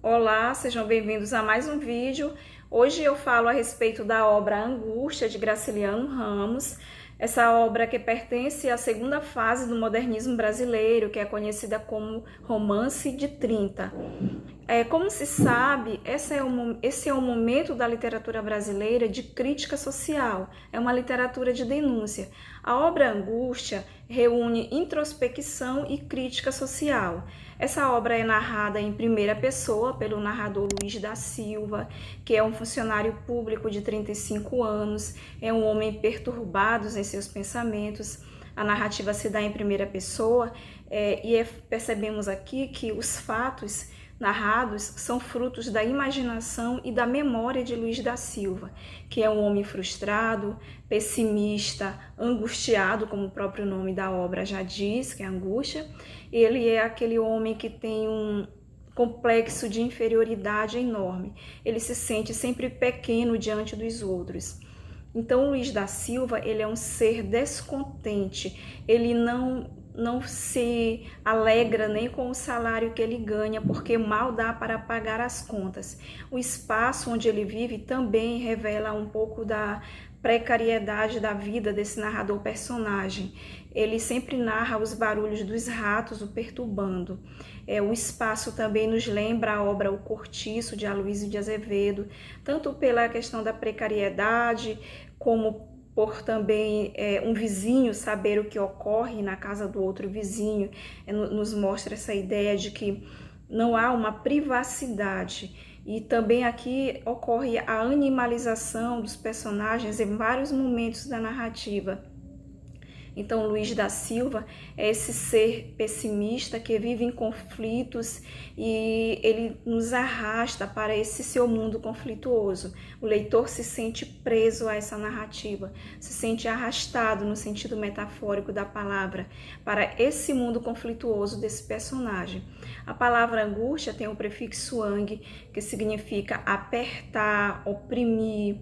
Olá, sejam bem-vindos a mais um vídeo. Hoje eu falo a respeito da obra Angústia, de Graciliano Ramos. Essa obra que pertence à segunda fase do modernismo brasileiro, que é conhecida como Romance de 30. Como se sabe, esse é um momento da literatura brasileira de crítica social, é uma literatura de denúncia. A obra Angústia reúne introspecção e crítica social. Essa obra é narrada em primeira pessoa pelo narrador Luiz da Silva, que é um funcionário público de 35 anos, é um homem perturbado em seus pensamentos. A narrativa se dá em primeira pessoa percebemos aqui que os fatos narrados são frutos da imaginação e da memória de Luiz da Silva, que é um homem frustrado, pessimista, angustiado, como o próprio nome da obra já diz, que é angústia. Ele é aquele homem que tem um complexo de inferioridade enorme. Ele se sente sempre pequeno diante dos outros. Então, Luiz da Silva, ele é um ser descontente, ele não se alegra nem com o salário que ele ganha, porque mal dá para pagar as contas. O espaço onde ele vive também revela um pouco da precariedade da vida desse narrador personagem. Ele sempre narra os barulhos dos ratos o perturbando. O espaço também nos lembra a obra O Cortiço, de Aloysio de Azevedo, tanto pela questão da precariedade, como por também um vizinho saber o que ocorre na casa do outro vizinho. Nos mostra essa ideia de que não há uma privacidade. E também aqui ocorre a animalização dos personagens em vários momentos da narrativa. Então, Luiz da Silva é esse ser pessimista que vive em conflitos e ele nos arrasta para esse seu mundo conflituoso. O leitor se sente preso a essa narrativa, se sente arrastado no sentido metafórico da palavra para esse mundo conflituoso desse personagem. A palavra angústia tem o prefixo ang, que significa apertar, oprimir,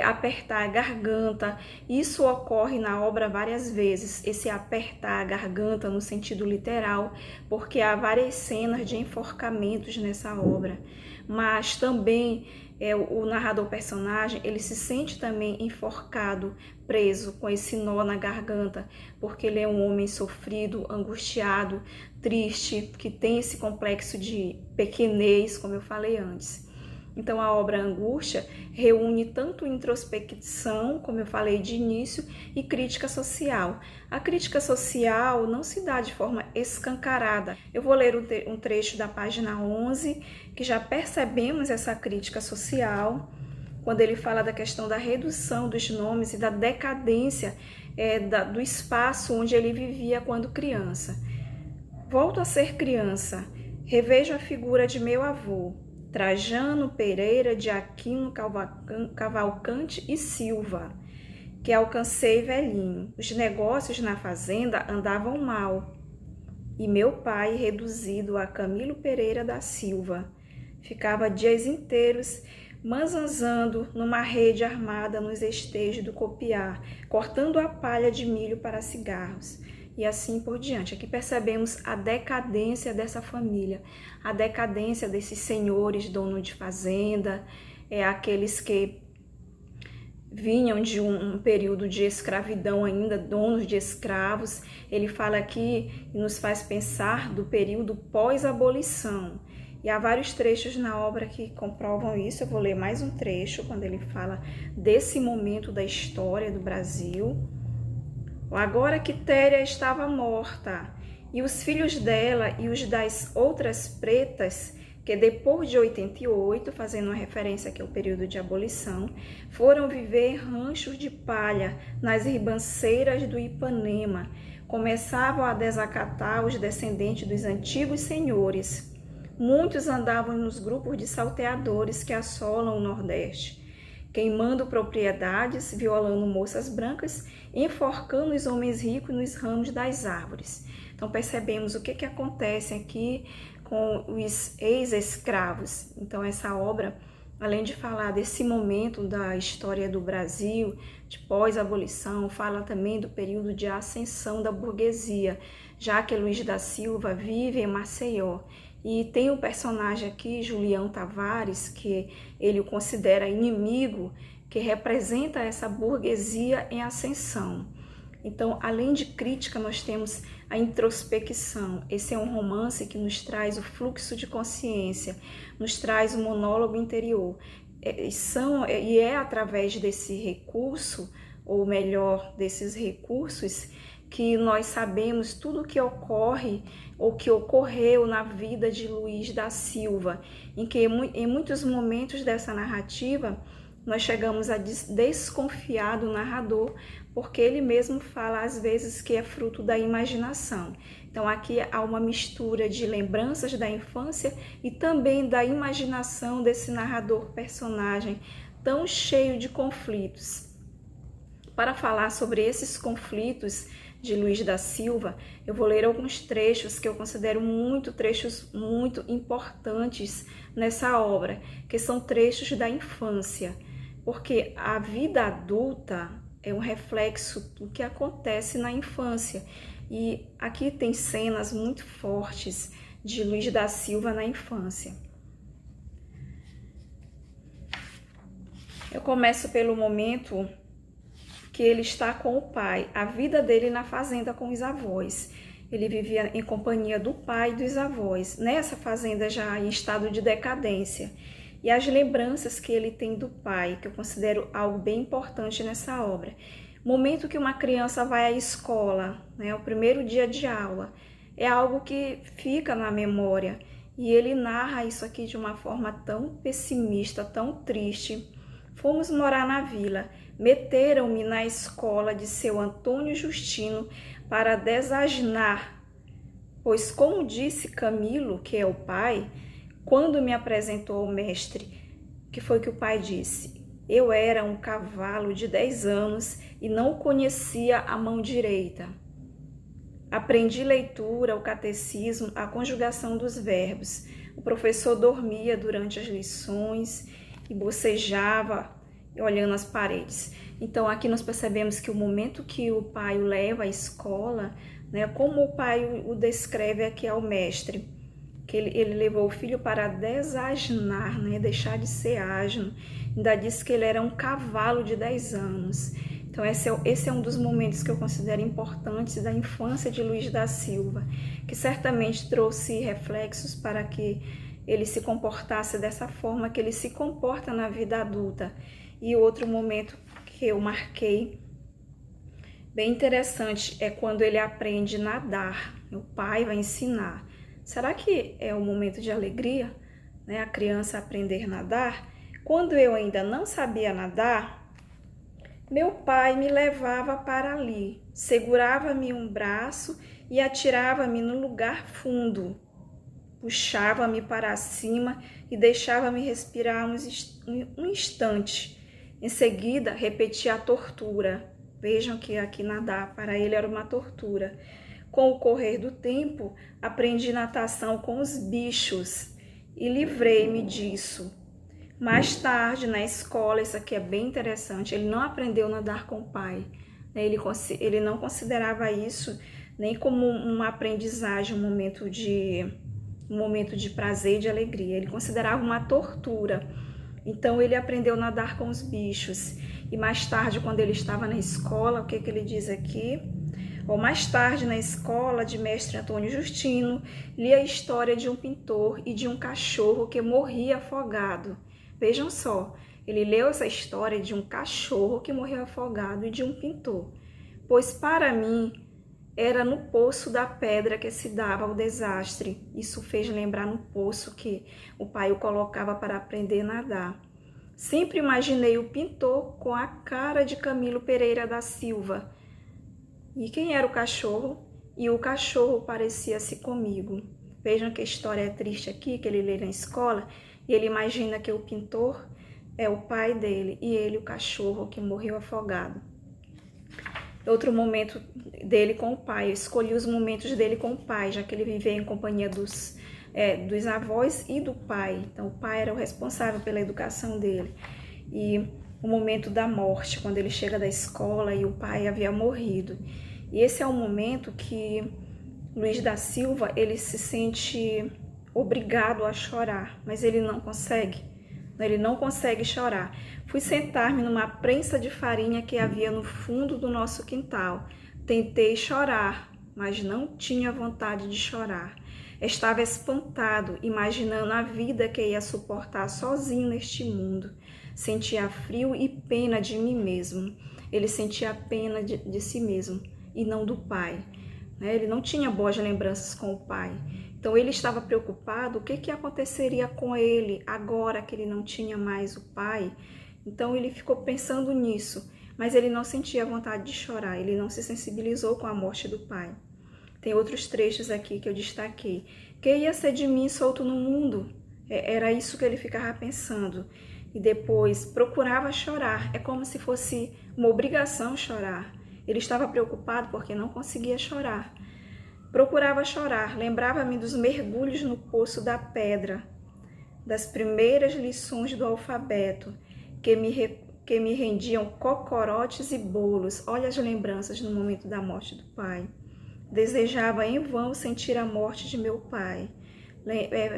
apertar a garganta. Isso ocorre na obra várias vezes, esse apertar a garganta no sentido literal, porque há várias cenas de enforcamentos nessa obra. Mas também o narrador personagem, ele se sente também enforcado, preso com esse nó na garganta, porque ele é um homem sofrido, angustiado, triste, que tem esse complexo de pequenez, como eu falei antes. Então, a obra Angústia reúne tanto introspecção, como eu falei de início, e crítica social. A crítica social não se dá de forma escancarada. Eu vou ler um trecho da página 11, que já percebemos essa crítica social, quando ele fala da questão da redução dos nomes e da decadência do espaço onde ele vivia quando criança. Volto a ser criança, revejo a figura de meu avô, Trajano Pereira de Aquino Cavalcante e Silva, que alcancei velhinho. Os negócios na fazenda andavam mal, e meu pai, reduzido a Camilo Pereira da Silva, ficava dias inteiros manzanzando numa rede armada nos esteios do copiar, cortando a palha de milho para cigarros. E assim por diante. Aqui percebemos a decadência dessa família, a decadência desses senhores, donos de fazenda, aqueles que vinham de um período de escravidão ainda, donos de escravos. Ele fala aqui e nos faz pensar do período pós-abolição. E há vários trechos na obra que comprovam isso. Eu vou ler mais um trecho, quando ele fala desse momento da história do Brasil. Agora Quitéria estava morta, e os filhos dela e os das outras pretas, que depois de 88, fazendo uma referência aqui ao período de abolição, foram viver em ranchos de palha nas ribanceiras do Ipanema, começavam a desacatar os descendentes dos antigos senhores. Muitos andavam nos grupos de salteadores que assolam o Nordeste, queimando propriedades, violando moças brancas, enforcando os homens ricos nos ramos das árvores. Então percebemos o que acontece aqui com os ex-escravos. Então essa obra, além de falar desse momento da história do Brasil, de pós-abolição, fala também do período de ascensão da burguesia, já que Luiz da Silva vive em Maceió. E tem um personagem aqui, Julião Tavares, que ele o considera inimigo, que representa essa burguesia em ascensão. Então, além de crítica, nós temos a introspecção. Esse é um romance que nos traz o fluxo de consciência, nos traz o monólogo interior. E é através desse recurso, ou melhor, desses recursos, que nós sabemos tudo o que ocorre ou que ocorreu na vida de Luiz da Silva, em que em muitos momentos dessa narrativa nós chegamos a desconfiar do narrador, porque ele mesmo fala às vezes que é fruto da imaginação. Então aqui há uma mistura de lembranças da infância e também da imaginação desse narrador personagem tão cheio de conflitos. Para falar sobre esses conflitos de Luiz da Silva, eu vou ler alguns trechos que eu considero trechos muito importantes nessa obra, que são trechos da infância, porque a vida adulta é um reflexo do que acontece na infância. E aqui tem cenas muito fortes de Luiz da Silva na infância. Eu começo pelo momento que ele está com o pai, a vida dele na fazenda com os avós. Ele vivia em companhia do pai e dos avós, nessa fazenda já em estado de decadência. E as lembranças que ele tem do pai, que eu considero algo bem importante nessa obra. Momento que uma criança vai à escola, né, o primeiro dia de aula, é algo que fica na memória. E ele narra isso aqui de uma forma tão pessimista, tão triste. Fomos morar na vila. Meteram-me na escola de seu Antônio Justino para desasnar, pois como disse Camilo, que é o pai, quando me apresentou ao mestre, que foi que o pai disse? Eu era um cavalo de 10 anos e não conhecia a mão direita. Aprendi leitura, o catecismo, a conjugação dos verbos. O professor dormia durante as lições e bocejava olhando as paredes. Então aqui nós percebemos que o momento que o pai o leva à escola, né, como o pai o descreve aqui ao mestre, que ele levou o filho para desasnar, né, deixar de ser asno. Ainda disse que ele era um cavalo de 10 anos. Então esse é um dos momentos que eu considero importantes da infância de Luiz da Silva, que certamente trouxe reflexos para que ele se comportasse dessa forma que ele se comporta na vida adulta. E outro momento que eu marquei, bem interessante, é quando ele aprende a nadar. O pai vai ensinar. Será que é um momento de alegria, né, a criança aprender a nadar? Quando eu ainda não sabia nadar, meu pai me levava para ali, segurava-me um braço e atirava-me no lugar fundo. Puxava-me para cima e deixava-me respirar um instante. Em seguida, repetia a tortura. Vejam que aqui nadar para ele era uma tortura. Com o correr do tempo, aprendi natação com os bichos e livrei-me disso. Mais tarde, na escola, isso aqui é bem interessante, ele não aprendeu a nadar com o pai. Ele não considerava isso nem como uma aprendizagem, um momento de prazer e de alegria. Ele considerava uma tortura. Então ele aprendeu a nadar com os bichos. E mais tarde, quando ele estava na escola, o que ele diz aqui? Mais tarde, na escola de mestre Antônio Justino, li a história de um pintor e de um cachorro que morria afogado. Vejam só, ele leu essa história de um cachorro que morreu afogado e de um pintor. Pois para mim, era no poço da pedra que se dava o desastre. Isso fez lembrar no poço que o pai o colocava para aprender a nadar. Sempre imaginei o pintor com a cara de Camilo Pereira da Silva. E quem era o cachorro? E o cachorro parecia-se comigo. Vejam que a história é triste aqui, que ele lê na escola, e ele imagina que o pintor é o pai dele, e ele o cachorro que morreu afogado. Outro momento dele com o pai, eu escolhi os momentos dele com o pai, já que ele vivia em companhia dos avós e do pai. Então o pai era o responsável pela educação dele. E o momento da morte, quando ele chega da escola e o pai havia morrido. E esse é o momento que Luiz da Silva, ele se sente obrigado a chorar, mas ele não consegue. Ele não consegue chorar. Fui sentar-me numa prensa de farinha que havia no fundo do nosso quintal. Tentei chorar, mas não tinha vontade de chorar. Estava espantado, imaginando a vida que ia suportar sozinho neste mundo. Sentia frio e pena de mim mesmo. Ele sentia pena de si mesmo e não do pai. Ele não tinha boas lembranças com o pai. Então ele estava preocupado, o que aconteceria com ele agora que ele não tinha mais o pai? Então ele ficou pensando nisso, mas ele não sentia vontade de chorar, ele não se sensibilizou com a morte do pai. Tem outros trechos aqui que eu destaquei. Que ia ser de mim solto no mundo? Era isso que ele ficava pensando. E depois procurava chorar, é como se fosse uma obrigação chorar. Ele estava preocupado porque não conseguia chorar. Procurava chorar, lembrava-me dos mergulhos no poço da pedra, das primeiras lições do alfabeto, que me rendiam cocorotes e bolos. Olha as lembranças no momento da morte do pai. Desejava em vão sentir a morte de meu pai.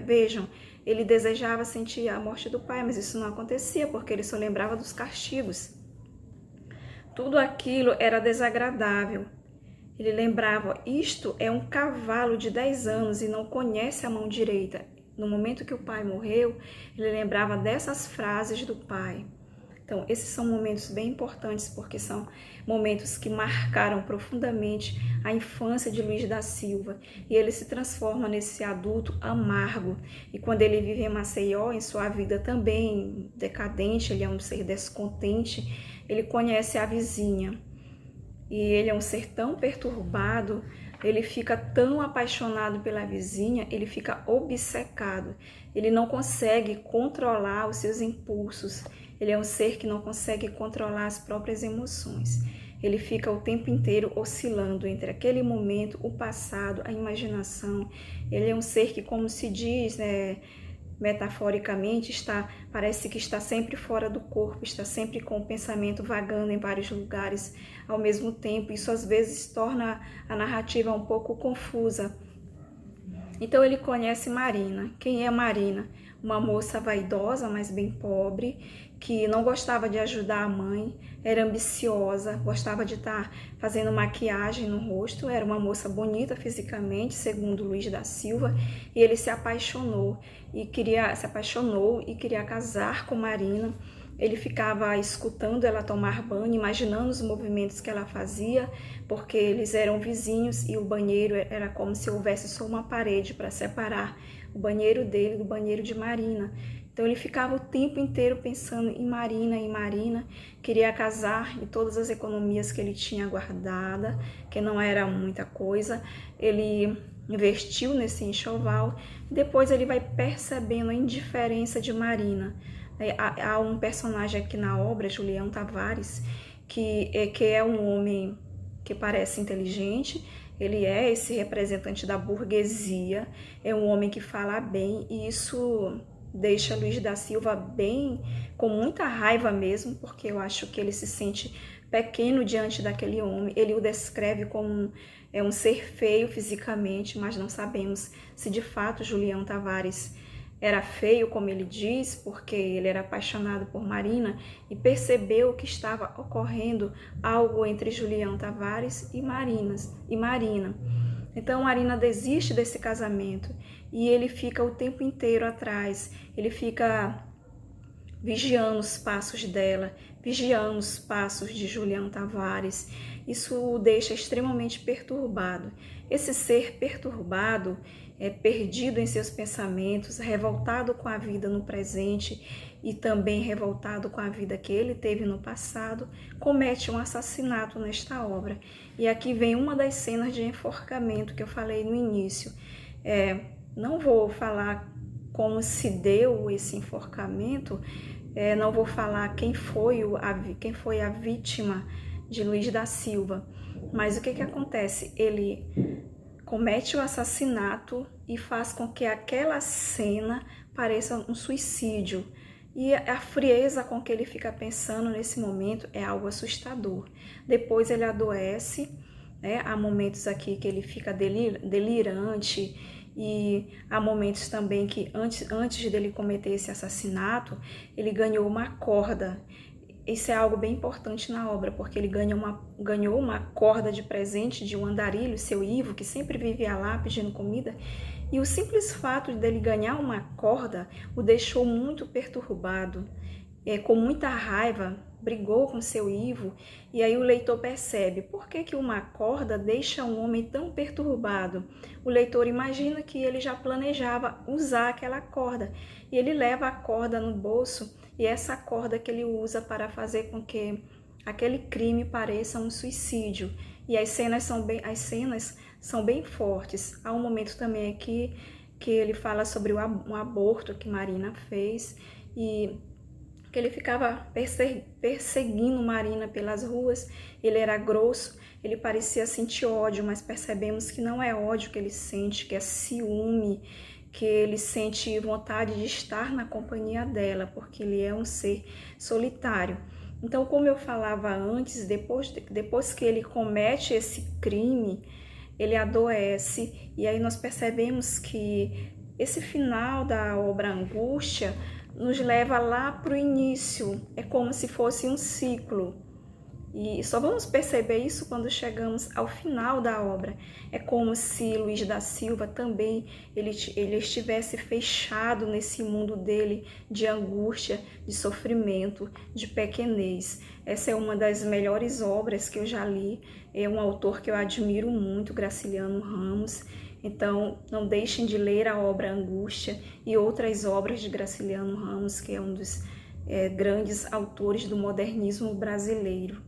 Vejam, ele desejava sentir a morte do pai, mas isso não acontecia, porque ele só lembrava dos castigos. Tudo aquilo era desagradável. Ele lembrava, isto é um cavalo de 10 anos e não conhece a mão direita. No momento que o pai morreu, ele lembrava dessas frases do pai. Então, esses são momentos bem importantes, porque são momentos que marcaram profundamente a infância de Luiz da Silva. E ele se transforma nesse adulto amargo. E quando ele vive em Maceió, em sua vida também decadente, ele é um ser descontente, ele conhece a vizinha. E ele é um ser tão perturbado, ele fica tão apaixonado pela vizinha, ele fica obcecado. Ele não consegue controlar os seus impulsos. Ele é um ser que não consegue controlar as próprias emoções. Ele fica o tempo inteiro oscilando entre aquele momento, o passado, a imaginação. Ele é um ser que, como se diz, metaforicamente, parece que está sempre fora do corpo, está sempre com o pensamento vagando em vários lugares ao mesmo tempo. Isso às vezes torna a narrativa um pouco confusa. Então ele conhece Marina. Quem é Marina? Uma moça vaidosa, mas bem pobre, que não gostava de ajudar a mãe, era ambiciosa, gostava de estar fazendo maquiagem no rosto, era uma moça bonita fisicamente, segundo Luiz da Silva, e ele se apaixonou e queria casar com Marina. Ele ficava escutando ela tomar banho, imaginando os movimentos que ela fazia, porque eles eram vizinhos e o banheiro era como se houvesse só uma parede para separar o banheiro dele do banheiro de Marina. Então ele ficava o tempo inteiro pensando em Marina, queria casar e todas as economias que ele tinha guardada, que não era muita coisa, ele investiu nesse enxoval. Depois ele vai percebendo a indiferença de Marina. Há um personagem aqui na obra, Julião Tavares, que é um homem que parece inteligente. Ele é esse representante da burguesia, é um homem que fala bem, e isso deixa Luiz da Silva bem, com muita raiva mesmo, porque eu acho que ele se sente pequeno diante daquele homem. Ele o descreve como um ser feio fisicamente, mas não sabemos se de fato Julião Tavares era feio, como ele diz, porque ele era apaixonado por Marina e percebeu que estava ocorrendo algo entre Julião Tavares e Marina. Então Marina desiste desse casamento e ele fica o tempo inteiro atrás, ele fica vigiando os passos dela, vigiando os passos de Julião Tavares. Isso o deixa extremamente perturbado. Esse ser perturbado, perdido em seus pensamentos, revoltado com a vida no presente e também revoltado com a vida que ele teve no passado, comete um assassinato nesta obra. E aqui vem uma das cenas de enforcamento que eu falei no início. Não vou falar como se deu esse enforcamento, não vou falar quem foi a vítima de Luiz da Silva, mas o que acontece? Ele comete o assassinato e faz com que aquela cena pareça um suicídio. E a frieza com que ele fica pensando nesse momento é algo assustador. Depois ele adoece, há momentos aqui que ele fica delirante e há momentos também que antes dele cometer esse assassinato, ele ganhou uma corda. Isso é algo bem importante na obra, porque ele ganhou uma corda de presente de um andarilho, seu Ivo, que sempre vivia lá pedindo comida, e o simples fato dele ganhar uma corda o deixou muito perturbado, com muita raiva, brigou com seu Ivo, e aí o leitor percebe por que uma corda deixa um homem tão perturbado. O leitor imagina que ele já planejava usar aquela corda, e ele leva a corda no bolso, e essa corda que ele usa para fazer com que aquele crime pareça um suicídio. E as cenas são bem fortes. Há um momento também aqui que ele fala sobre um aborto que Marina fez, e que ele ficava perseguindo Marina pelas ruas. Ele era grosso, ele parecia sentir ódio, mas percebemos que não é ódio que ele sente, que é ciúme, que ele sente vontade de estar na companhia dela, porque ele é um ser solitário. Então, como eu falava antes, depois que ele comete esse crime, ele adoece, e aí nós percebemos que esse final da obra Angústia nos leva lá para o início, é como se fosse um ciclo. E só vamos perceber isso quando chegamos ao final da obra. É como se Luiz da Silva também ele estivesse fechado nesse mundo dele de angústia, de sofrimento, de pequenez. Essa é uma das melhores obras que eu já li. É um autor que eu admiro muito, Graciliano Ramos. Então, não deixem de ler a obra Angústia e outras obras de Graciliano Ramos, que é um dos grandes autores do modernismo brasileiro.